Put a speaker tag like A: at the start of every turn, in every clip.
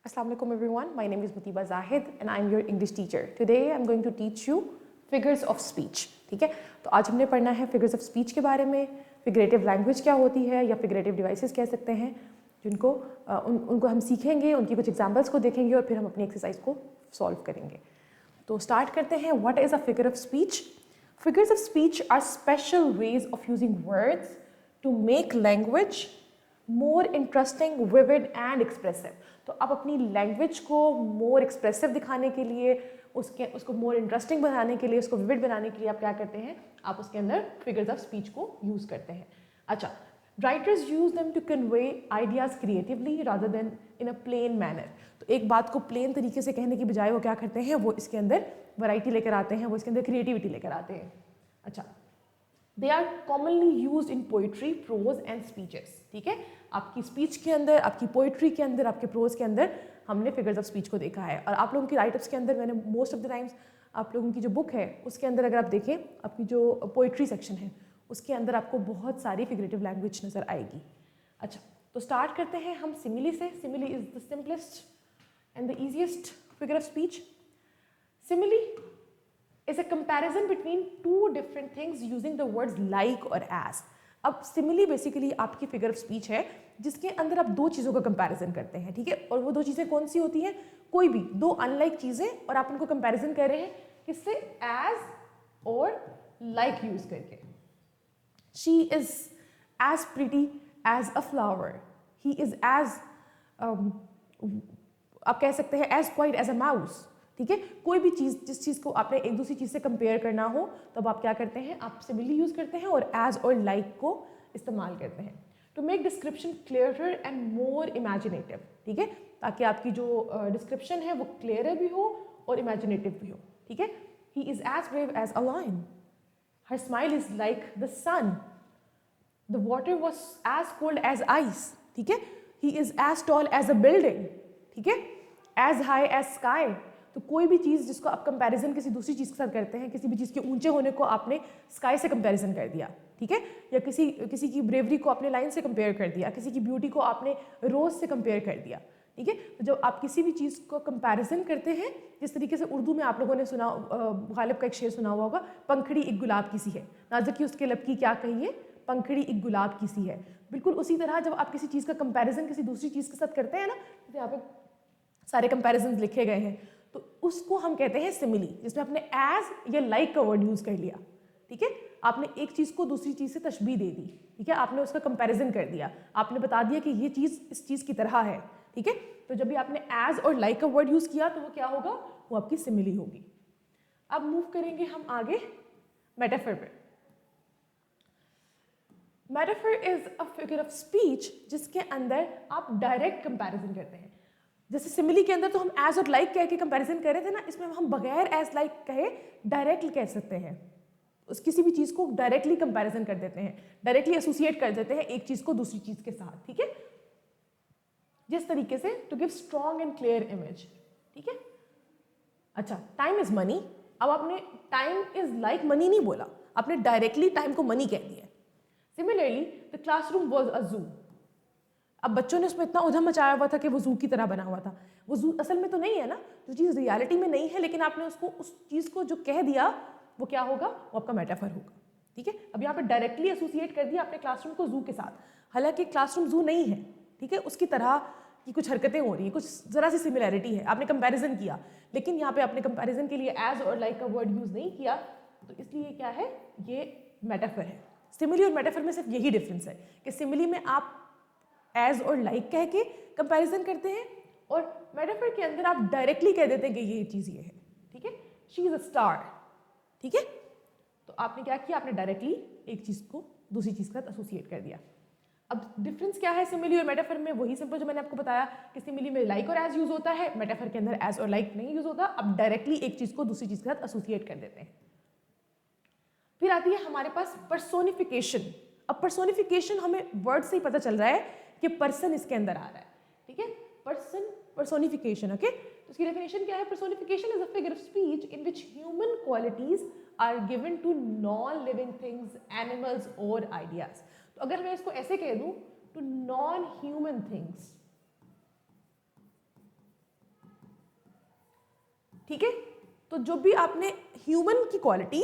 A: Assalamu alaikum everyone. My name is Mutiba Zahid and I'm your English teacher. Today I'm going to teach you figures of speech. ठीक है, तो आज हमने पढ़ना है figures of speech के बारे में, figurative language क्या होती है या figurative devices कह सकते हैं, जिनको उनको हम सीखेंगे, उनकी कुछ examples को देखेंगे और फिर हम अपनी exercise को solve करेंगे. तो start करते हैं. What is a figure of speech? Figures of speech are special ways of using words to make language more interesting, vivid and expressive. तो आप अपनी लैंग्वेज को मोर एक्सप्रेसिव दिखाने के लिए, उसको मोर इंटरेस्टिंग बनाने के लिए, उसको विविड बनाने के लिए आप क्या करते हैं, आप उसके अंदर फिगर्स ऑफ स्पीच को यूज़ करते हैं. अच्छा, writers use them to convey ideas creatively rather than in a plain manner. तो एक बात को प्लेन तरीके से कहने की बजाय वो क्या करते हैं, वो इसके अंदर वैरायटी लेकर आते हैं, वो इसके अंदर क्रिएटिविटी लेकर आते हैं. अच्छा, they are commonly use in poetry, prose and speeches. ठीक है, आपकी स्पीच के अंदर, आपकी पोइट्री के अंदर, आपके प्रोज के अंदर हमने फिगर्स ऑफ स्पीच को देखा है. और आप लोगों की राइटअप्स के अंदर मैंने मोस्ट ऑफ द टाइम्स आप लोगों की जो बुक है उसके अंदर अगर आप देखें, आपकी जो पोइट्री सेक्शन है उसके अंदर आपको बहुत सारी फिगरेटिव लैंग्वेज नज़र आएगी. अच्छा, तो स्टार्ट करते हैं हम सिमिली से. Simile is the simplest and the easiest figure of speech. Simile is a comparison between two different things using the words like or as. अब सिमिली बेसिकली आपकी फिगर ऑफ स्पीच है जिसके अंदर आप दो चीज़ों का कंपैरिजन करते हैं. ठीक है, और वो दो चीज़ें कौन सी होती हैं, कोई भी दो अनलाइक चीज़ें, और आप उनको कंपैरिजन कर रहे हैं किससे, एज और लाइक यूज करके. She is as pretty as a flower, he is as आप कह सकते हैं as quite as a mouse. ठीक है, कोई भी चीज़, जिस चीज़ को आपने एक दूसरी चीज़ से कंपेयर करना हो तब आप क्या करते हैं, आप सिमिली यूज़ करते हैं और एज और लाइक को इस्तेमाल करते हैं to make description clearer and more imaginative. ठीक है, ताकि आपकी जो डिस्क्रिप्शन है वो क्लियरर भी हो और इमेजिनेटिव भी हो. ठीक है, he is as brave as a lion, her smile is like the sun, the water was as cold as ice. ठीक है, he is as tall as a building. ठीक है, एज हाई एज स्काई. तो कोई भी चीज़ जिसको आप comparison किसी दूसरी चीज़ के साथ करते हैं, किसी भी चीज़ के ऊंचे होने को आपने स्काई से कंपैरिजन कर दिया. ठीक है, या किसी की ब्रेवरी को आपने लाइन से कंपेयर कर दिया, किसी की ब्यूटी को आपने रोज़ से कंपेयर कर दिया. ठीक है, तो जब आप किसी भी चीज़ को कंपैरिजन करते हैं, जिस तरीके से उर्दू में आप लोगों ने सुना, गालिब का एक शेर सुना हुआ होगा, पंखड़ी एक गुलाब की सी है, नाजुकी उसके लब की क्या कहिए, पंखड़ी एक गुलाब की सी है. बिल्कुल उसी तरह जब आप किसी चीज़ का कंपैरिजन किसी दूसरी चीज़ के साथ करते हैं ना, तो यहाँ पे सारे कंपैरिजन लिखे गए हैं, तो उसको हम कहते हैं सिमिली, जिसमें आपने एज या लाइक का वर्ड यूज़ कर लिया. ठीक है, आपने एक चीज़ को दूसरी चीज़ से तशबीह दे दी. ठीक है, आपने उसका कंपैरिजन कर दिया, आपने बता दिया कि ये चीज़ इस चीज़ की तरह है. ठीक है, तो जब भी आपने एज और लाइक का वर्ड यूज़ किया तो वो क्या होगा, वो आपकी सिमिली होगी. अब मूव करेंगे हम आगे मेटाफर पे. Metaphor is a figure of speech जिसके अंदर आप डायरेक्ट कंपैरिजन करते हैं. जैसे सिमिली के अंदर तो हम एज और लाइक कह के कंपैरिजन कर रहे थे ना, इसमें हम बगैर एज लाइक कहे डायरेक्टली कह सकते हैं. उस किसी भी चीज़ को डायरेक्टली कंपैरिजन कर देते हैं, डायरेक्टली एसोसिएट कर देते हैं एक चीज़ को दूसरी चीज़ के साथ. ठीक है, जिस तरीके से to give strong and clear image. ठीक है, अच्छा, टाइम इज मनी. अब आपने टाइम इज लाइक मनी नहीं बोला, आपने डायरेक्टली टाइम को मनी कह दिया. Similarly the classroom was a जू. अब बच्चों ने उसमें इतना उधम मचाया हुआ था कि वो जू की तरह बना हुआ था. वो जू असल में तो नहीं है ना, जो चीज़ रियलिटी में नहीं है, लेकिन आपने उसको उस चीज़ को जो कह दिया वो क्या होगा, वो आपका मेटाफर होगा. ठीक है, अब यहाँ पे डायरेक्टली एसोसिएट कर दिया आपने क्लासरूम को जू के साथ, हालांकि क्लासरूम जू नहीं है. ठीक है, उसकी तरह की कुछ हरकतें हो रही हैं, कुछ ज़रा सी सिमिलैरिटी है, आपने कंपैरिजन किया, लेकिन यहाँ पे आपने कंपैरिजन के लिए एज और लाइक का वर्ड यूज़ नहीं किया, तो इसलिए क्या है, ये मेटाफर है. सिमिली और मेटाफर में सिर्फ यही डिफरेंस है कि सिमिली में आप एज और लाइक कह के कंपैरिजन करते हैं और मेटाफर के अंदर आप डायरेक्टली कह देते हैं कि ये चीज़ ये है. ठीक है, शी इज़ अ स्टार. ठीक है, तो आपने क्या किया, आपने डायरेक्टली एक चीज़ को दूसरी चीज़ के साथ एसोसिएट कर दिया. अब डिफरेंस क्या है सिमिली और मेटाफर में, वही सिंपल जो मैंने आपको बताया कि सिमिली में लाइक और एज यूज़ होता है, मेटाफर के अंदर एज और लाइक नहीं यूज़ होता. आप डायरेक्टली एक चीज़ को दूसरी चीज़ के साथ एसोसिएट कर देते हैं. फिर आती है हमारे पास पर्सोनिफिकेशन. अब पर्सोनिफिकेशन हमें वर्ड से ही पता चल रहा है कि पर्सन इसके अंदर आ रहा है. ठीक है, पर्सन, पर्सोनिफिकेशन. ओके, तो इसकी डेफिनेशन क्या है, personification is a figure of speech in which human qualities are given to non living things, animals और आइडियाज. तो अगर मैं इसको ऐसे कह दूं, टू नॉन ह्यूमन थिंग्स ठीक है। तो जो भी आपने ह्यूमन की क्वालिटी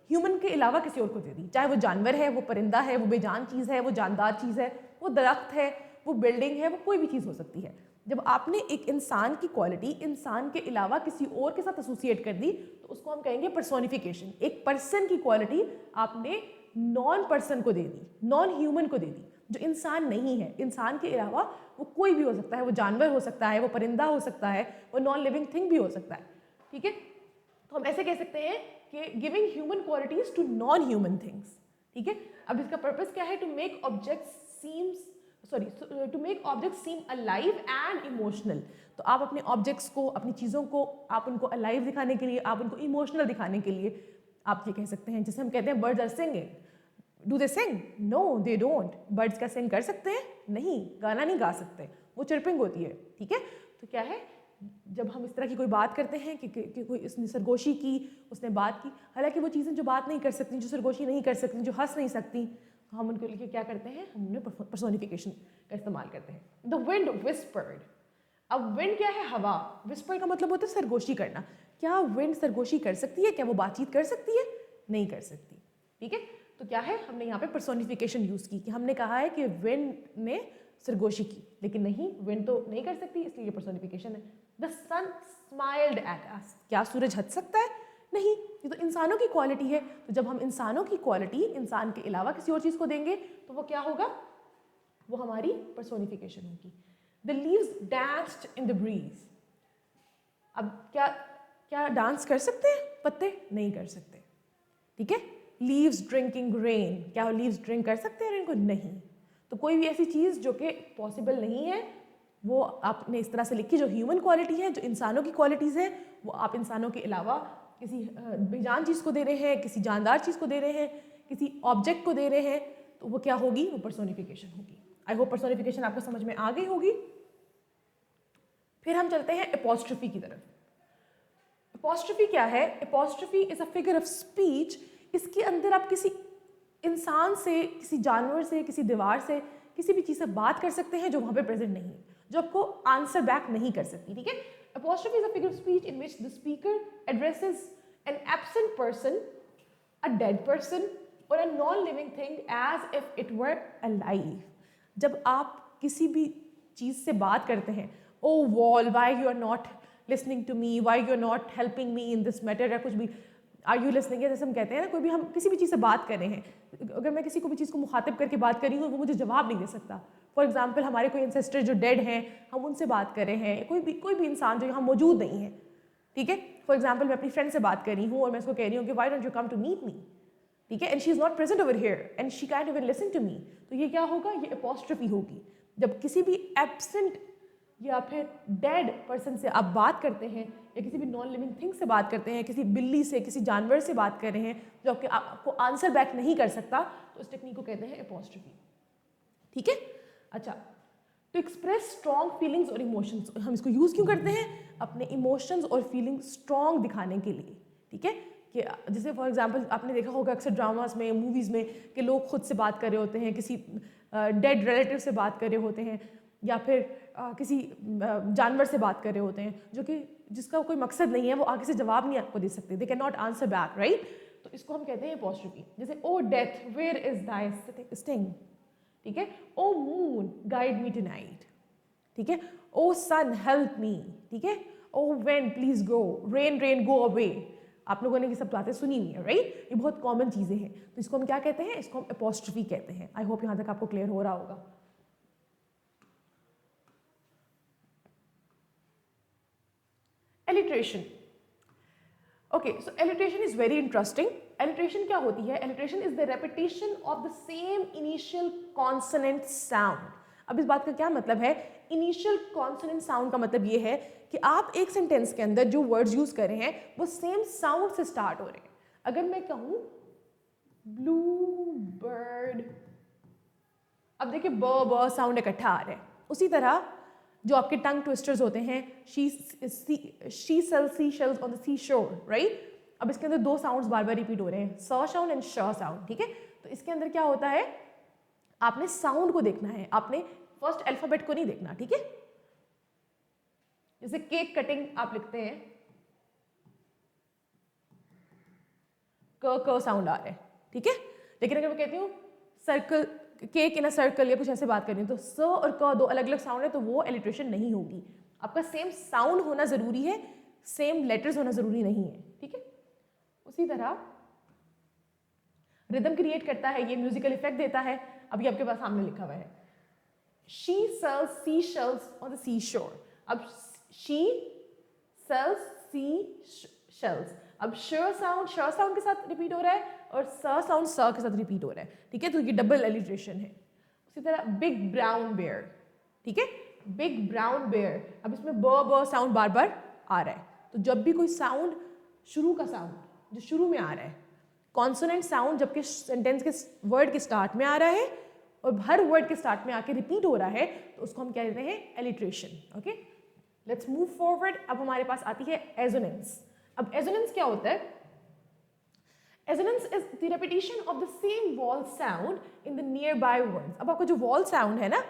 A: ह्यूमन के अलावा किसी और को दे दी, चाहे वो जानवर है, वो परिंदा है, वो बेजान चीज़ है, वो जानदार चीज़ है, वो दरख्त है, वो बिल्डिंग है, वो कोई भी चीज़ हो सकती है, जब आपने एक इंसान की क्वालिटी इंसान के अलावा किसी और के साथ एसोसिएट कर दी तो उसको हम कहेंगे पर्सोनिफिकेशन। एक पर्सन की क्वालिटी आपने नॉन पर्सन को दे दी, नॉन ह्यूमन को दे दी, जो इंसान नहीं है, इंसान के अलावा वो कोई भी हो सकता है, वो जानवर हो सकता है, वो परिंदा हो सकता है, वो नॉन लिविंग थिंग भी हो सकता है, ठीक है। तो हम ऐसे कह सकते हैं कि giving human qualities to non human things, ठीक है। अब इसका पर्पस क्या है? To make object seem alive and emotional. तो आप अपने ऑब्जेक्ट्स को, अपनी चीज़ों को, आप उनको अलाइव दिखाने के लिए, आप उनको इमोशनल दिखाने के लिए आप ये कह सकते हैं, जैसे हम कहते हैं birds are singing, do they sing? No they don't. Birds क्या सिंग कर सकते हैं? नहीं, गाना नहीं गा सकते, वो चिर्पिंग होती है, ठीक है। तो क्या है, जब हम इस तरह की कोई बात करते हैं कि कोई इसने सरगोशी की, उसने बात की, हालांकि वो चीज़ें जो बात नहीं कर सकती, जो सरगोशी नहीं कर सकती, जो हंस नहीं सकती, तो हम उनको लिए क्या करते हैं? हम उन्हें पर्सोनिफिकेशन का इस्तेमाल करते हैं। The wind whispered. अब विंड क्या है? हवा। विस्पर का मतलब होता है सरगोशी करना। क्या विंड सरगोशी कर सकती है? क्या वो बातचीत कर सकती है? नहीं कर सकती, ठीक है। तो क्या है, हमने यहाँ पे पर्सोनिफिकेशन यूज़ की कि हमने कहा है कि विंड ने सरगोशी की, लेकिन नहीं, विंड तो नहीं कर सकती, इसलिए ये पर्सोनिफिकेशन है। The sun smiled at us. क्या सूरज हंस सकता है? नहीं, ये तो इंसानों की क्वालिटी है। तो जब हम इंसानों की क्वालिटी इंसान के अलावा किसी और चीज़ को देंगे तो वो क्या होगा? वो हमारी पर्सोनिफिकेशन होगी। The leaves danced in the breeze. अब क्या क्या डांस कर सकते हैं पत्ते? नहीं कर सकते, ठीक है। Leaves drinking rain. क्या लीव्स ड्रिंक कर सकते हैं रेन को? नहीं। तो कोई भी ऐसी चीज़ जो कि पॉसिबल नहीं है वो आपने इस तरह से लिखी, जो ह्यूमन क्वालिटी है, जो इंसानों की क्वालिटीज़ है, वो आप इंसानों के अलावा किसी बेजान चीज़ को दे रहे हैं, किसी जानदार चीज़ को दे रहे हैं, किसी ऑब्जेक्ट को दे रहे हैं, तो वो क्या होगी? वो पर्सोनिफिकेशन होगी। आई होप पर्सोनिफिकेशन आपको समझ में आ गई होगी। फिर हम चलते हैं एपोस्ट्रोफी की तरफ। एपोस्ट्रोफी क्या है? Apostrophe is a figure of speech. इसके अंदर आप किसी इंसान से, किसी जानवर से, किसी दीवार से, किसी भी चीज़ से बात कर सकते हैं जो वहाँ पे प्रेजेंट नहीं है, जो आपको आंसर बैक नहीं कर सकती, ठीक है। Apostrophe is a figure of speech in which the speaker addresses an absent person, a dead person और a non living thing as if it were alive. जब आप किसी भी चीज़ से बात करते हैं, O wall why you are not listening to me, why you are not helping me in this matter, या कुछ भी, आर यू लिसनिंग, जैसे हम कहते हैं ना, कोई भी हम किसी भी चीज़ से बात कर रहे हैं, अगर मैं किसी को भी चीज़ को मुखातिब करके बात कर रही हूँ वो मुझे जवाब नहीं दे सकता। फॉर एग्जाम्पल हमारे कोई एंसेस्टर जो डेड हैं, हम उनसे बात कर रहे हैं, कोई भी इंसान जो यहाँ मौजूद नहीं है, ठीक है। फॉर एग्जाम्पल मैं अपनी फ्रेंड से बात कर रही हूँ और मैं उसको कह रही हूँ कि why don't you come to meet me, ठीक है, and she is not present over here and she can't even listen to me. तो ये क्या होगा? ये एपोस्ट्रोफी होगी। जब किसी भी एब्सेंट या फिर डेड पर्सन से आप बात करते हैं, या किसी भी नॉन लिविंग थिंग से बात करते हैं, किसी बिल्ली से, किसी जानवर से बात कर रहे हैं जो आपको आंसर बैक नहीं कर सकता, तो इस टेक्निक को कहते हैं एपोस्ट्रोफी, ठीक है। अच्छा, टू एक्सप्रेस स्ट्रॉन्ग फीलिंग्स और इमोशंस, हम इसको यूज़ क्यों करते हैं? अपने इमोशंस और फीलिंग्स स्ट्रॉन्ग दिखाने के लिए, ठीक है। कि जैसे फॉर एग्जांपल आपने देखा होगा अक्सर ड्रामास में, मूवीज़ में, कि लोग खुद से बात कर रहे होते हैं, किसी डेड रिलेटिव से बात कर रहे होते हैं, या फिर किसी जानवर से बात कर रहे होते हैं जो कि जिसका कोई मकसद नहीं है, वो आगे से जवाब नहीं आपको दे सकते, they can not answer back, right. तो इसको हम कहते हैं एपोस्ट्रोफी। जैसे O death where is thy sting, ठीक है। O moon guide me tonight, ठीक है। ओ सन हेल्प मी, ठीक है। O when please go, rain rain go away. आप लोगों ने ये सब बातें सुनी हुई है, राइट। ये बहुत कॉमन चीज़ें हैं। तो इसको हम क्या कहते हैं? इसको हम एपोस्ट्रोफी कहते हैं। आई होप यहाँ तक आपको क्लियर हो रहा होगा। Alliteration, okay, so alliteration is very interesting. Alliteration क्या होती है? Alliteration is the repetition of the same initial consonant sound. अब इस बात का क्या मतलब है? इनिशियल कॉन्सोनेंट साउंड का मतलब ये है कि आप एक सेंटेंस के अंदर जो वर्ड्स यूज कर रहे हैं वो सेम साउंड से स्टार्ट हो रहे हैं। अगर मैं कहूं ब्लू बर्ड, अब देखिए ब साउंड इकट्ठा आ रहा है। उसी तरह जो आपके टंग ट्विस्टर्स होते हैं, she sells sea shells on the sea shore, right. अब इसके अंदर दो साउंड्स बार बार रिपीट हो रहे हैं, स साउंड एंड श साउंड, ठीक है। तो इसके अंदर क्या होता है? आपने साउंड को देखना है, आपने फर्स्ट अल्फाबेट को नहीं देखना, ठीक है। जैसे केक कटिंग आप लिखते हैं क साउंड आ रहा है, ठीक है। लेकिन अगर मैं कहती हूँ circle, cake in a circle या कुछ ऐसे बात कर रही हूँ, तो स और क दो अलग अलग साउंड है, तो वो एलिट्रेशन नहीं होगी। आपका सेम साउंड होना जरूरी है, सेम लेटर्स होना जरूरी नहीं है, ठीक है। उसी तरह रिदम क्रिएट करता है, ये म्यूजिकल इफेक्ट देता है। अभी आपके पास सामने लिखा हुआ है she sells sea shells on the sea shore. अब शी सेल्स सी शेल्स, अब श साउंड के साथ रिपीट हो रहा है और स साउंड स के साथ रिपीट हो रहा है, ठीक है। तो ये डबल एलिट्रेशन है। उसी तरह बिग ब्राउन बेयर, ठीक है, बिग ब्राउन बेयर। अब इसमें ब साउंड बार बार आ रहा है, तो जब भी कोई साउंड, शुरू का साउंड जो शुरू में आ रहा है, कॉन्सोनेंट साउंड जबकि सेंटेंस के वर्ड के स्टार्ट में आ रहा है और हर वर्ड के स्टार्ट में आके रिपीट हो रहा है, तो उसको हम क्या कहते हैं, alliteration. Okay, let's move forward. अब हमारे पास आती है एजोनेंस। अब एजोनेंस क्या होता है? Assonance is the repetition of the same wall sound in the near by words. अब आपका जो वॉल साउंड है ना,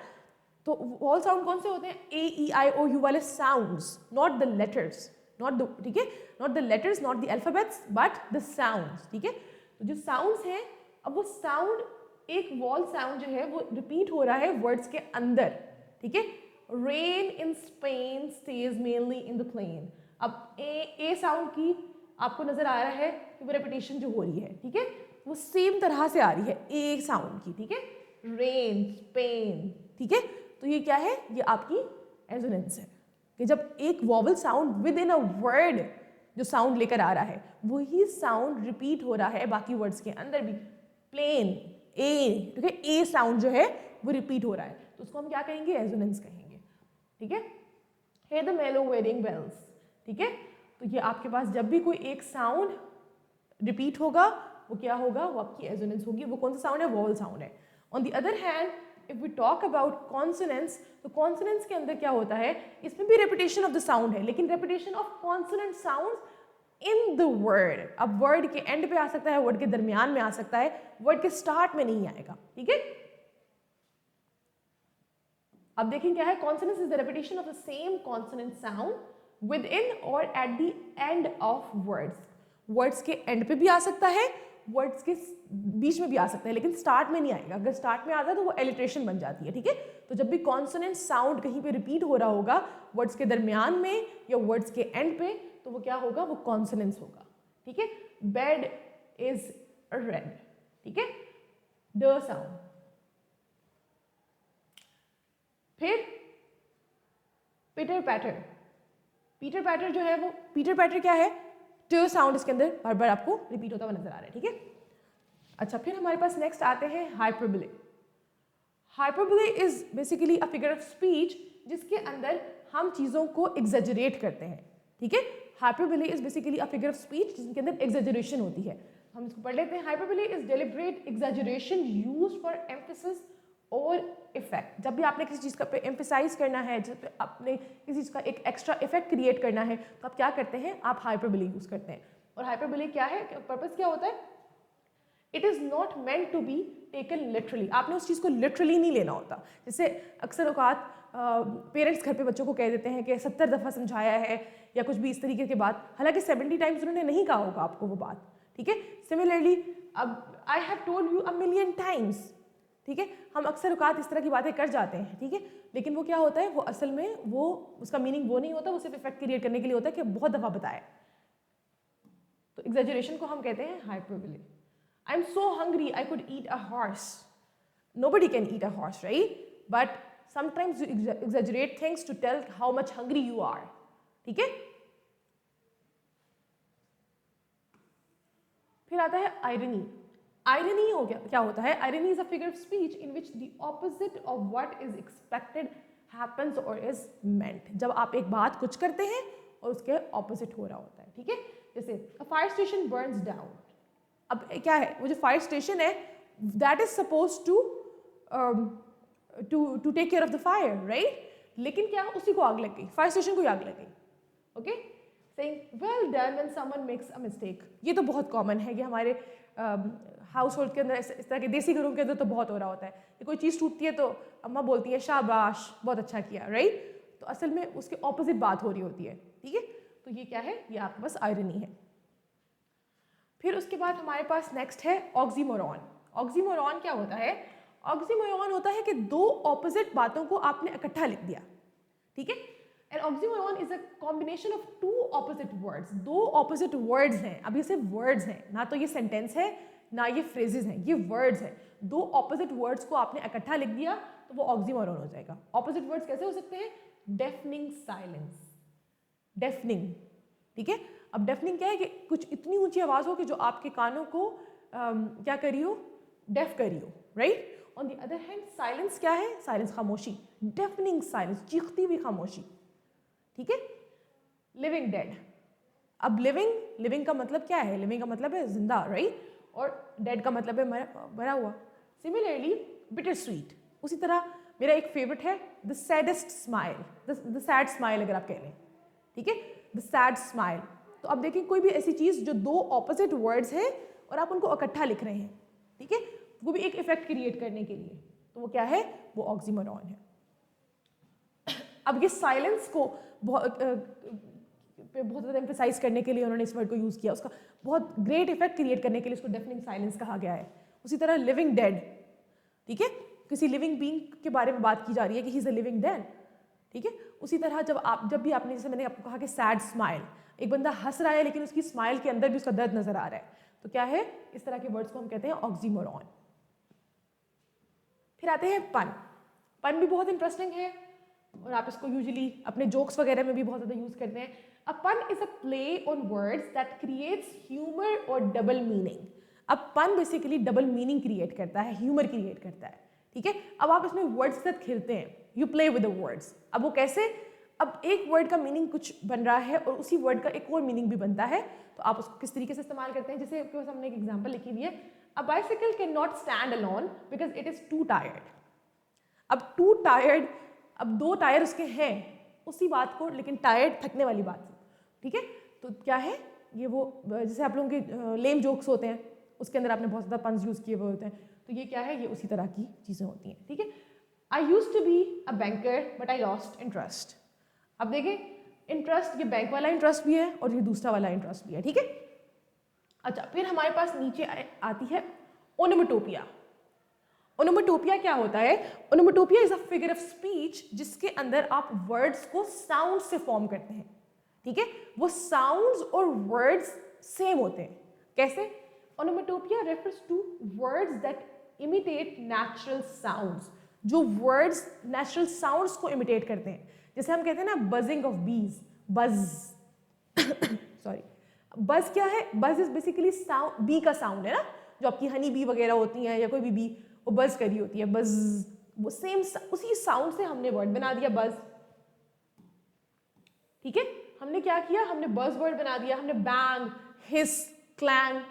A: तो वॉल साउंड कौन से होते हैं? ए ई आई ओ यू वाले sounds, not the letters, not the, ठीक है, not the letters, not the alphabets, but the sounds, ठीक है। तो जो साउंड्स हैं, अब वो साउंड, एक वॉल साउंड जो है वो रिपीट हो रहा है वर्ड्स के अंदर, ठीक है। Rain in Spain stays mainly in the plain. अब ए साउंड की आपको नजर आ रहा है कि वो रेपिटेशन जो हो रही है, ठीक है, वो सेम तरह से आ रही है ए साउंड की, ठीक है, रेन स्पेन, ठीक है। तो ये क्या है? ये आपकी एजोनेंस है कि जब एक vowel sound with in a word जो साउंड लेकर आ रहा है, वही साउंड रिपीट हो रहा है बाकी वर्ड्स के अंदर भी। प्लेन ए, ठीक है, ए साउंड जो है वो रिपीट हो रहा है, तो उसको हम क्या कहेंगे? एजोनेंस कहेंगे, ठीक है। हेयर द मेलो वेडिंग बेल्स, ठीक है। तो ये आपके पास जब भी कोई एक साउंड रिपीट होगा, वो क्या होगा? वो आपकी एजोनेंस होगी। वो कौन सा साउंड है? वॉवल साउंड है। On the other hand, if we talk about consonants, तो कॉन्सोनेंट्स के अंदर क्या होता है? इसमें भी रेपिटेशन ऑफ द साउंड है, लेकिन repetition of consonant sounds in the word. अब वर्ड के एंड पे आ सकता है, वर्ड के दरमियान में आ सकता है, वर्ड के स्टार्ट में नहीं आएगा, ठीक है। अब देखें क्या है? Consonants is the repetition of the same consonant sound within और at the end of words. Words के एंड पे भी आ सकता है, वर्ड्स के बीच में भी आ सकता है, लेकिन स्टार्ट में नहीं आएगा। अगर स्टार्ट में आता है तो वो एलिट्रेशन बन जाती है, ठीक है। तो जब भी कॉन्सोनेंट साउंड कहीं पे रिपीट हो रहा होगा वर्ड्स के दरमियान में या वर्ड्स के एंड पे, तो वो क्या होगा? वो कॉन्सोनेंस होगा, ठीक है। बेड इज रेड, ठीक है, ड साउंड। फिर पीटर पैटर, पीटर पैटर जो है वो, पीटर पैटर क्या है? ट साउंड इसके अंदर बार बार आपको रिपीट होता हुआ नजर आ रहा है, ठीक है। अच्छा, फिर हमारे पास नेक्स्ट आते हैं hyperbole. Hyperbole is basically a figure of speech जिसके अंदर हम चीज़ों को एग्जेजरेट करते हैं, ठीक है। Hyperbole is basically a figure of speech जिसके अंदर एग्जेजरेशन होती है। हम इसको पढ़ लेते हैं। Hyperbole is deliberate exaggeration used for emphasis और इफेक्ट। जब भी आपने किसी चीज़ का पे एम्फेसाइज करना है, जब पे आपने किसी चीज़ का एक एक्स्ट्रा इफेक्ट क्रिएट करना है, तो आप क्या करते हैं? आप हाइपरबोले यूज करते हैं। और हाइपरबोले क्या है? पर्पस क्या होता है? It is not meant to be taken literally. आपने उस चीज़ को लिटरली नहीं लेना होता। जैसे अक्सर औकात पेरेंट्स घर पे बच्चों को कह देते हैं कि 70 दफ़ा समझाया है या कुछ भी इस तरीके की बात, हालांकि 70 टाइम्स उन्होंने नहीं कहा होगा आपको वो बात, ठीक है। सिमिलरली, अब I have told you a million times, ठीक है। हम अक्सर औकात इस तरह की बातें कर जाते हैं, ठीक है, लेकिन वो क्या होता है? वो असल में वो उसका मीनिंग वो नहीं होता, वो सिर्फ इफेक्ट क्रिएट करने के लिए होता है कि बहुत दफ़ा बताया। तो एग्जेजरेशन को हम कहते हैं hyperbole. I am so hungry I could eat a horse. Nobody can eat a horse, right? But sometimes you exaggerate things to tell how much hungry you are, ठीक है। फिर आता है आयरनी। आयरनी हो गया, क्या होता है? Irony is a figure of speech in which the opposite of what is expected happens और इज मेंट। जब आप एक बात कुछ करते हैं और उसके ऑपोजिट हो रहा होता है, ठीक है। जैसे a fire station burns down. अब क्या है? वो जो फायर स्टेशन है, that is suppose to take care of the fire, right? लेकिन क्या, उसी को आग लग गई, फायर स्टेशन को आग लग गई, okay. Saying well done when someone makes a mistake. ये तो बहुत कॉमन है, ये हमारे हाउस होल्ड के अंदर इस तरह के देसी घरों के अंदर तो बहुत हो रहा होता है कि कोई चीज़ टूटती है तो अम्मा बोलती है शाबाश, बहुत अच्छा किया, राइट? तो असल में उसके ऑपोजिट बात हो रही होती है, ठीक है। तो ये क्या है? ये आपके पास आयरनी है। फिर उसके बाद हमारे पास नेक्स्ट है ऑक्सीमोरॉन। ऑक्सीमोरॉन क्या होता है? ऑक्सीमोरॉन होता है कि दो ऑपोजिट बातों को आपने इकट्ठा लिख दिया, ठीक है। And oxymoron is a combination of two opposite words. दो ऑपोजिट वर्ड्स हैं, अब ये सिर्फ वर्ड्स हैं, ना तो ये सेंटेंस है ना ये फ्रेजेस हैं, ये वर्ड्स हैं। दो ऑपोजिट वर्ड्स को आपने इकट्ठा लिख दिया तो वो ऑक्सीमोरॉन हो जाएगा। ऑपोजिट वर्ड्स कैसे हो सकते हैं? डेफनिंग साइलेंस, डेफनिंग, ठीक है। अब डेफनिंग क्या है कि कुछ इतनी ऊंची आवाज हो कि जो आपके कानों को क्या करी हो, डेफ करी हो, right. On the other hand silence क्या है? साइलेंस खामोशी, डेफनिंग साइलेंस, चीखती हुई खामोशी, ठीक है। लिविंग डेड, अब लिविंग का मतलब क्या है? लिविंग का मतलब है जिंदा, राइट, और डेड का मतलब है मरा हुआ। सिमिलरली बिटर स्वीट, उसी तरह मेरा एक फेवरेट है the saddest smile, the sad smile अगर आप कह लें, ठीक है, द सैड स्माइल। तो अब देखिए कोई भी ऐसी चीज जो दो ऑपोजिट वर्ड्स हैं और आप उनको इकट्ठा लिख रहे हैं, ठीक है, वो भी एक इफेक्ट क्रिएट करने के लिए, तो वो क्या है? वो ऑक्सीमोरॉन है। अब ये साइलेंस को बहुत ज़्यादा एम्फेसाइज करने के लिए उन्होंने इस वर्ड को यूज़ किया, उसका बहुत ग्रेट इफेक्ट क्रिएट करने के लिए उसको डेफनिंग साइलेंस कहा गया है। उसी तरह लिविंग डेड, ठीक है, किसी लिविंग बीइंग के बारे में बात की जा रही है कि he is a living dead, ठीक है। उसी तरह जब भी आपने, जैसे मैंने आपको कहा कि सैड स्माइल, एक बंदा हंस रहा है लेकिन उसकी स्माइल के अंदर भी उसका दर्द नजर आ रहा है, तो क्या है? इस तरह के वर्ड्स को हम कहते हैं ऑक्सीमोरॉन। फिर आते हैं पन। पन भी बहुत इंटरेस्टिंग है और आप इसको यूजुअली अपने जोक्स वगैरह में भी बहुत ज़्यादा यूज़ करते हैं। अ पन is a play on words that creates humour और डबल मीनिंग। अब पन बेसिकली डबल मीनिंग क्रिएट करता है, ह्यूमर क्रिएट करता है, ठीक है। अब आप इसमें वर्ड्स के साथ खेलते हैं, you play with the words. अब वो कैसे? अब एक वर्ड का मीनिंग कुछ बन रहा है और उसी वर्ड का एक और मीनिंग भी बनता है, तो आप उसको किस तरीके से इस्तेमाल करते हैं? जैसे आपके पास हमने एक एग्जाम्पल लिखी हुई है, a bicycle can not stand alone because it is to tired. अब टू टायर्ड, अब दो टायर उसके हैं उसी बात को, लेकिन टायर्ड थकने वाली बात, ठीक है। तो क्या है ये? वो जैसे आप लोगों के लेम जोक्स होते हैं उसके अंदर आपने बहुत ज़्यादा पन्स यूज़ किए हुए होते हैं, तो ये क्या है? ये उसी तरह की चीज़ें होती हैं, ठीक है। I used to be a banker but I lost interest. अब देखें इंटरेस्ट, ये बैंक वाला इंटरेस्ट भी है और ये दूसरा वाला इंटरेस्ट भी है, ठीक है। अच्छा, फिर हमारे पास नीचे आती है ओनोमेटोपिया। ओनोमेटोपिया क्या होता है? Onomatopoeia is a figure of speech जिसके अंदर आप वर्ड्स को साउंड से फॉर्म करते हैं, ठीक है। वो साउंड्स और वर्ड्स सेम होते हैं। कैसे? Onomatopoeia refers to words that imitate natural sounds, जो वर्ड्स नेचुरल साउंड्स को इमिटेट करते हैं। जैसे हम कहते हैं ना बजिंग ऑफ बीज, बज सॉरी, बज क्या है? बज इज बेसिकली साउंड, बी का साउंड है ना, जो आपकी हनी बी वगैरह होती हैं या कोई भी वो बज करी होती है, बज, वो सेम उसी साउंड से हमने वर्ड बना दिया बज, ठीक है। हमने क्या किया? हमने बज वर्ड बना दिया, हमने बैंग, हिस, क्लैंग,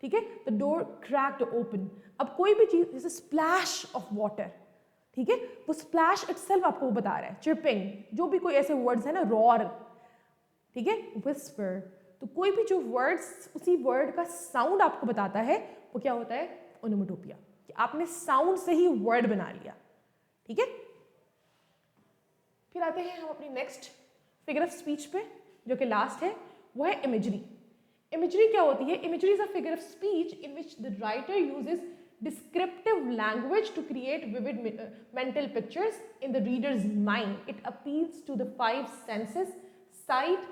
A: ठीक है। The door cracked open. अब कोई भी चीज जैसे स्प्लैश ऑफ वाटर, ठीक है, वो स्प्लैश इटसेल्फ आपको बता रहा है, चिपिंग, जो भी कोई ऐसे वर्ड्स है ना, रॉर, ठीक है, विस्पर। तो कोई भी जो वर्ड्स उसी वर्ड का साउंड आपको बताता है वो क्या होता है? ओनोमेटोपिया, कि आपने साउंड से ही वर्ड बना लिया, ठीक है। फिर आते हैं हम अपनी नेक्स्ट फिगर ऑफ स्पीच पे, जो कि लास्ट है, वो है इमेजरी। इमेजरी क्या होती है? Imagery is a figure of speech in which the writer uses descriptive language to create vivid mental pictures in the reader's mind. It appeals to the five senses: sight,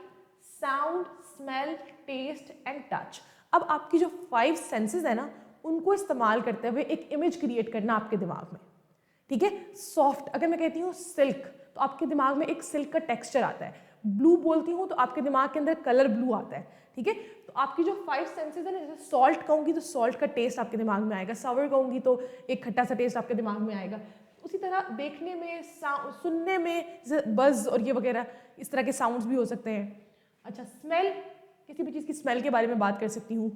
A: sound, smell, taste and touch. अब आपकी जो 5 senses है ना, उनको इस्तेमाल करते हुए एक इमेज क्रिएट करना आपके दिमाग में, ठीक है। सॉफ्ट, अगर मैं कहती हूँ सिल्क, तो आपके दिमाग में एक सिल्क का टेक्सचर आता है। ब्लू बोलती हूँ तो आपके दिमाग के अंदर कलर ब्लू आता है, ठीक है। तो आपकी जो 5 सेंसेस है ना, जैसे सॉल्ट कहूँगी तो सॉल्ट का टेस्ट आपके दिमाग में आएगा, सावर कहूँगी तो एक खट्टा सा टेस्ट आपके दिमाग में आएगा। उसी तरह देखने में, सुनने में, जैसे बज और ये वगैरह इस तरह के साउंड्स भी हो सकते हैं। अच्छा, स्मेल, किसी भी चीज़ की स्मेल के बारे में बात कर सकती हूँ।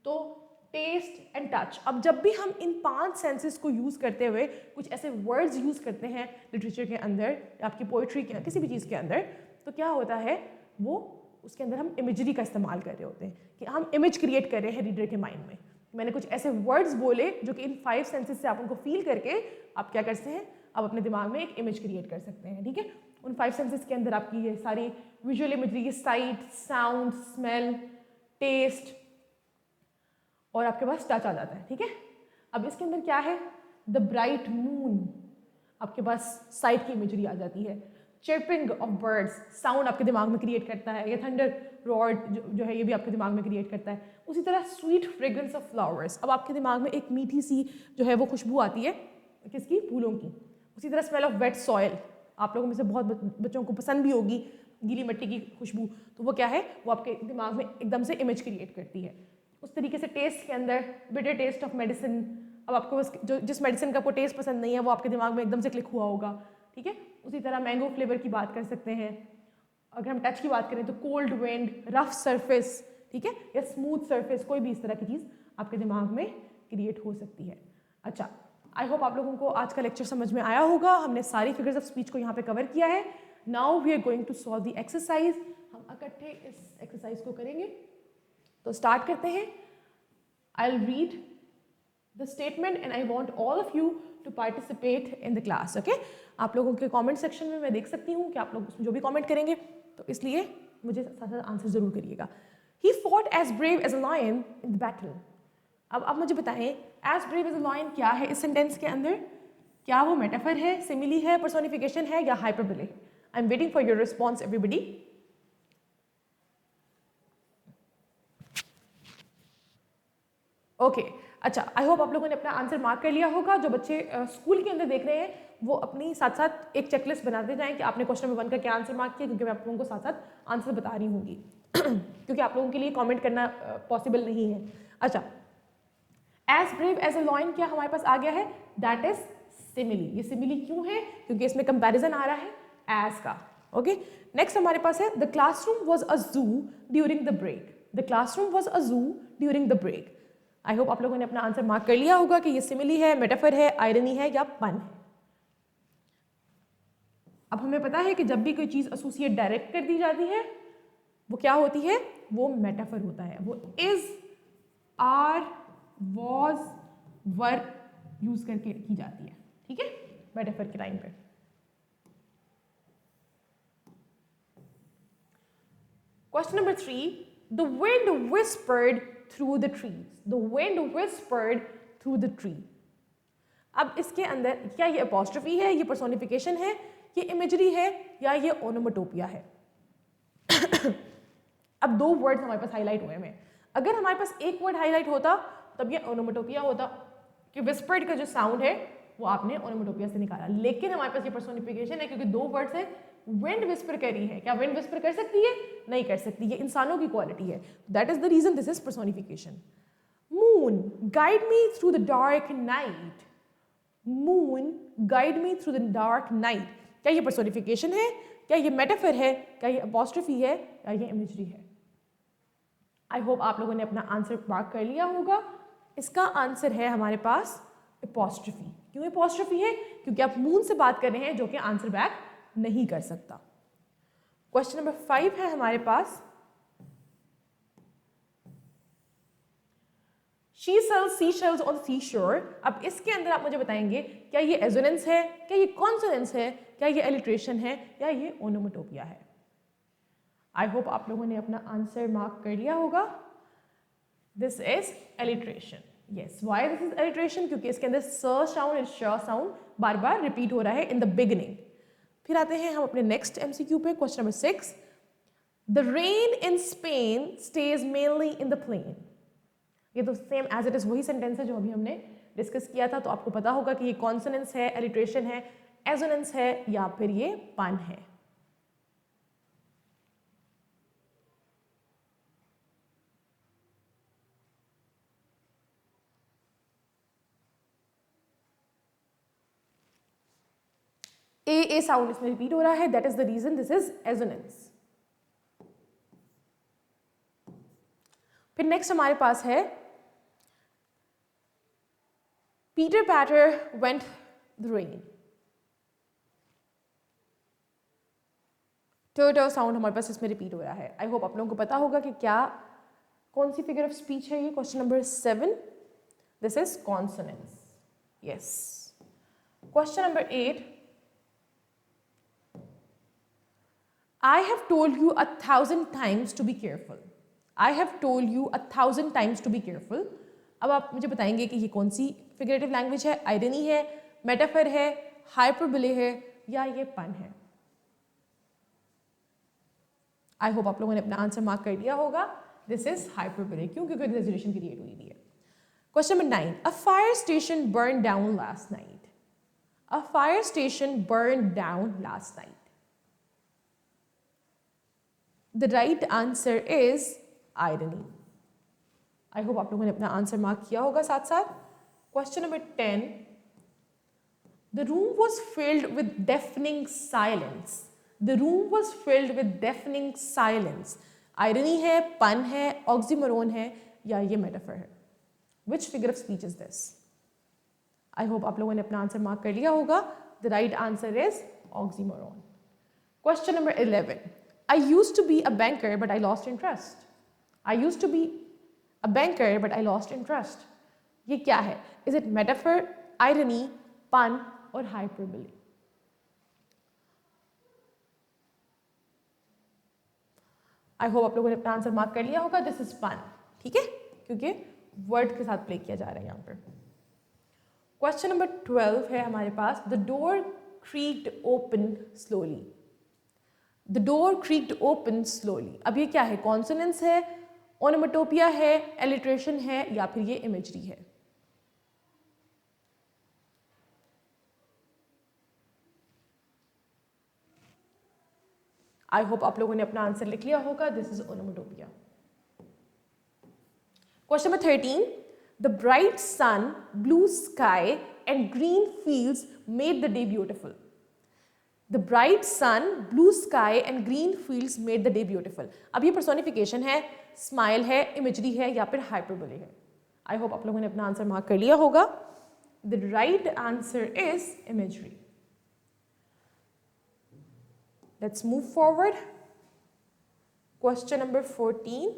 A: तो टेस्ट एंड टच। अब जब भी हम इन 5 सेंसेस को यूज़ करते हुए कुछ ऐसे वर्ड्स यूज़ करते हैं लिटरेचर के अंदर, आपकी पोइट्री के, किसी भी चीज़ के अंदर, तो क्या होता है? वो उसके अंदर हम इमेजरी का इस्तेमाल कर रहे होते हैं, कि हम इमेज क्रिएट कर रहे हैं रीडर के माइंड में। मैंने कुछ ऐसे वर्ड्स बोले जो कि इन 5 सेंसेस से आप उनको फील करके आप क्या करते हैं? आप अपने दिमाग में एक इमेज क्रिएट कर सकते हैं, ठीक है। उन 5 सेंसेस के अंदर आपकी ये सारी visual imagery, sight, sound, smell, taste, और आपके पास टच आ जाता है, ठीक है। अब इसके अंदर क्या है, द ब्राइट मून, आपके पास साइड की इमेजरी आ जाती है। चिर्पिंग ऑफ बर्ड्स, साउंड आपके दिमाग में क्रिएट करता है। या थंडर रॉड जो है ये भी आपके दिमाग में क्रिएट करता है। उसी तरह स्वीट फ्रेग्रेंस ऑफ फ्लावर्स, अब आपके दिमाग में एक मीठी सी जो है वो खुशबू आती है, किसकी, फूलों की। उसी तरह स्मेल ऑफ वेट सॉयल, आप लोगों में से बहुत बच्चों को पसंद भी होगी गीली मिट्टी की खुशबू, तो वो क्या है, वो आपके दिमाग में एकदम से इमेज क्रिएट करती है। उस तरीके से टेस्ट के अंदर बिटर टेस्ट ऑफ मेडिसिन, अब आपको बस जो जिस मेडिसिन का आपको टेस्ट पसंद नहीं है वो आपके दिमाग में एकदम से क्लिक हुआ होगा, ठीक है। उसी तरह मैंगो फ्लेवर की बात कर सकते हैं। अगर हम टच की बात करें तो कोल्ड विंड, रफ सरफेस, ठीक है, या स्मूथ सरफेस, कोई भी इस तरह की चीज़ आपके दिमाग में क्रिएट हो सकती है। अच्छा, आई होप आप लोगों को आज का लेक्चर समझ में आया होगा। हमने सारी फिगर्स ऑफ स्पीच को यहाँ पे कवर किया है। Now we are going to solve the exercise. हम इकट्ठे इस एक्सरसाइज को करेंगे, तो स्टार्ट करते हैं। I will read the statement and I want all of you to participate in the class, okay. आप लोगों के कॉमेंट सेक्शन में मैं देख सकती हूँ कि आप लोग उसमें जो भी कॉमेंट करेंगे, तो इसलिए मुझे साथ साथ आंसर जरूर करिएगा। He fought as brave as a lion in the battle. अब आप मुझे बताएं, as brave as a lion क्या है इस सेंटेंस के अंदर? क्या वो मेटाफर है, सिमिली है, पर्सोनिफिकेशन है, या hyperbole? I am waiting for your response everybody. Okay, अच्छा, आई होप आप लोगों ने अपना आंसर मार्क कर लिया होगा। जो बच्चे स्कूल के अंदर देख रहे हैं वो अपनी साथ साथ एक चेकलिस्ट बनाते जाएं कि आपने क्वेश्चन नंबर 1 का क्या आंसर मार्क किया, क्योंकि मैं आप लोगों को साथ साथ आंसर बता रही होंगी क्योंकि आप लोगों के लिए कमेंट करना पॉसिबल नहीं है। अच्छा, as brave as a lion क्या हमारे पास आ गया है? That is simile. ये सिमिली क्यों है? क्योंकि इसमें कंपैरिजन आ रहा है एज का, ओके। नेक्स्ट हमारे पास है the classroom was a zoo during the break. The classroom was a zoo during the break. I hope आप लोगों ने अपना आंसर मार्क कर लिया होगा कि ये सिमिली है, मेटाफर है, आयरनी है, या पन है। अब हमें पता है कि जब भी कोई चीज एसोसिएट डायरेक्ट कर दी जाती है वो क्या होती है? वो मेटाफर होता है। वो is, are, was, were use करके की जाती है, ठीक है, मेटाफर के टाइम पे। Question number 3, the wind whispered through the trees. The wind whispered through the tree. अब इसके अंदर क्या ये अपॉस्ट्रोफी है, ये पर्सोनिफिकेशन है, ये इमेजरी है, या ये ओनोमेटोपिया है? अब दो वर्ड्स हमारे पास हाईलाइट हुए हैं। अगर हमारे पास एक वर्ड हाईलाइट होता तब ये ओनोमेटोपिया होता, कि विस्पर्ड का जो साउंड है वो आपने ओनोमेटोपिया से निकाला। लेकिन हमारे पास ये पर्सोनिफिकेशन है क्योंकि दो वर्ड्स है। विंड विस्पर कर रही है, क्या विंड विस्पर कर सकती है? नहीं कर सकती, ये इंसानों की क्वालिटी है। That is the reason this is personification. Moon guide me through the dark night. Moon guide me through the dark night. क्या ये पर्सोनिफिकेशन है? क्या ये मेटाफर है? क्या ये अपॉस्ट्रोफी है? या ये इमेजरी है? आई होप आप लोगों ने अपना आंसर मार्क कर लिया होगा। इसका आंसर है हमारे पास अपॉस्ट्रोफी। क्यों अपॉस्ट्रोफी है? क्योंकि आप मून से बात कर रहे हैं जो कि आंसर बैक नहीं कर सकता। क्वेश्चन नंबर 5 है हमारे पास, She sells seashells on the seashore। अब इसके अंदर आप मुझे बताएंगे क्या ये एजोनेंस है, क्या ये कॉन्सोनेंस है, क्या ये एलिट्रेशन है, या ये ओनोमेटोपिया है? आई होप आप लोगों ने अपना आंसर मार्क कर लिया होगा। This is alliteration. Yes, why this is alliteration? क्योंकि इसके अंदर स साउंड एंड श साउंड बार बार रिपीट हो रहा है इन द बिगिनिंग। फिर आते हैं हम अपने नेक्स्ट एमसीक्यू पे, question number 6। The rain in Spain stays mainly in the plain. ये तो सेम एज इट इज वही सेंटेंस है जो अभी हमने डिस्कस किया था, तो आपको पता होगा कि ये कॉन्सोनेंस है, एलिट्रेशन है, एजोनेंस है, या फिर ये पन है। ए साउंड इसमें रिपीट हो रहा है, that is the reason this is assonance. फिर नेक्स्ट हमारे पास है pitter patter went the rain. टर्टर साउंड हमारे पास इसमें रिपीट हो रहा है। आई होप आप लोगों को पता होगा कि क्या कौन सी फिगर ऑफ स्पीच है ये। Question number 7, this is consonance. Yes. Question number 8, I have told you 1,000 times to be careful. I have told you 1,000 times to be careful. अब आप मुझे बताएंगे कि ये कौन सी फिगरेटिव लैंग्वेज है, आयरनी है, मेटाफर है, हाइपरबोले है या ये पन है। आई होप आप लोगों ने अपना आंसर मार्क कर लिया होगा। दिस इज हाइपरबोले, क्यों? क्योंकि रेजोल्यूशन क्रिएट हुई है। Question number 9, a fire station burn down last night. A fire station burn down last night. The right answer is irony. I hope आप लोगों ने अपना आंसर मार्क किया होगा साथ साथ। Question number 10, the room was filled with deafening silence. The room was filled with deafening silence. Irony है, pun है, ऑक्सीमोरोन है या ये मेटाफर है? Which figure of speech is this? I hope आप लोगों ने अपना आंसर मार्क कर लिया होगा। The right answer is oxymoron. Question number 11, I used to be a banker but I lost interest. I used to be a banker but I lost interest. ये क्या है? इज इट मेटाफर, आयरनी, पन और hyperbole? आई hope आप लोगों ने अपना answer mark कर लिया होगा। दिस इज पन, ठीक है, क्योंकि वर्ड के साथ प्ले किया जा रहा है यहाँ पर। क्वेश्चन नंबर 12 है हमारे पास, the door creaked open slowly. The door creaked open slowly. अब ये क्या है? कॉन्सोनेंस है, ओनोमेटोपिया है, एलिट्रेशन है या फिर ये इमेजरी है? आई होप आप लोगों ने अपना आंसर लिख लिया होगा। This is onomatopoeia. Question number 13, the bright sun, blue sky and green fields made the day beautiful. The bright sun, blue sky and green fields made the day beautiful. अब ये personification है, smile है, imagery है या फिर hyperbole है? आई hope आप लोगों ने अपना आंसर मार्क कर लिया होगा। The right answer is imagery. Let's move forward. Question number 14.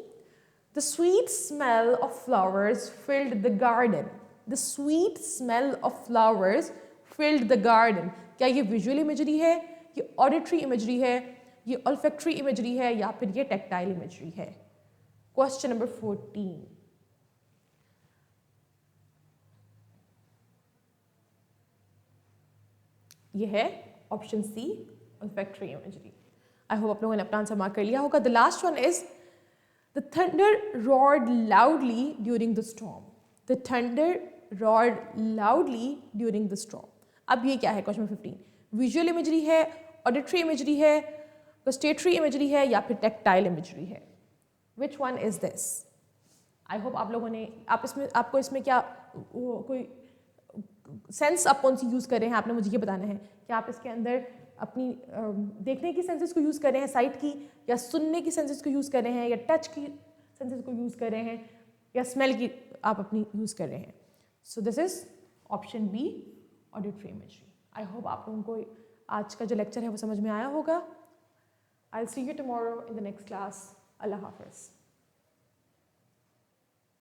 A: The sweet smell of flowers filled the garden. The sweet smell of flowers filled the garden. क्या ये visual imagery है, ये auditory imagery है, ये olfactory imagery है या फिर ये tactile imagery है? Question number 14. ये है option C, olfactory imagery. I hope आप लोगों ने अपना आंसर मार्क कर लिया होगा। The last one is the thunder roared loudly during the storm. The thunder roared loudly during the storm. अब ये क्या है? क्वेश्चन 15, विजुअल इमेजरी है, ऑडिटरी इमेजरी है, गस्टेटरी इमेजरी है या फिर टेक्टाइल इमेजरी है? Which one is this? I hope आप लोगों ने आपको इसमें क्या कोई सेंस आप कौन सी यूज़ कर रहे हैं, आपने मुझे ये बताना है कि आप इसके अंदर अपनी देखने की सेंसेस को यूज़ कर रहे हैं, साइट की, या सुनने की सेंसेस को यूज़ कर रहे हैं, या टच की सेंसेस को यूज़ कर रहे हैं, या स्मेल की आप अपनी यूज़ कर रहे हैं? So this is option B, auditory imagery. I hope आप लोगों को आज का जो लेक्चर है वो समझ में आया होगा। I will see you tomorrow in the next class. अल्लाह हाफिज़।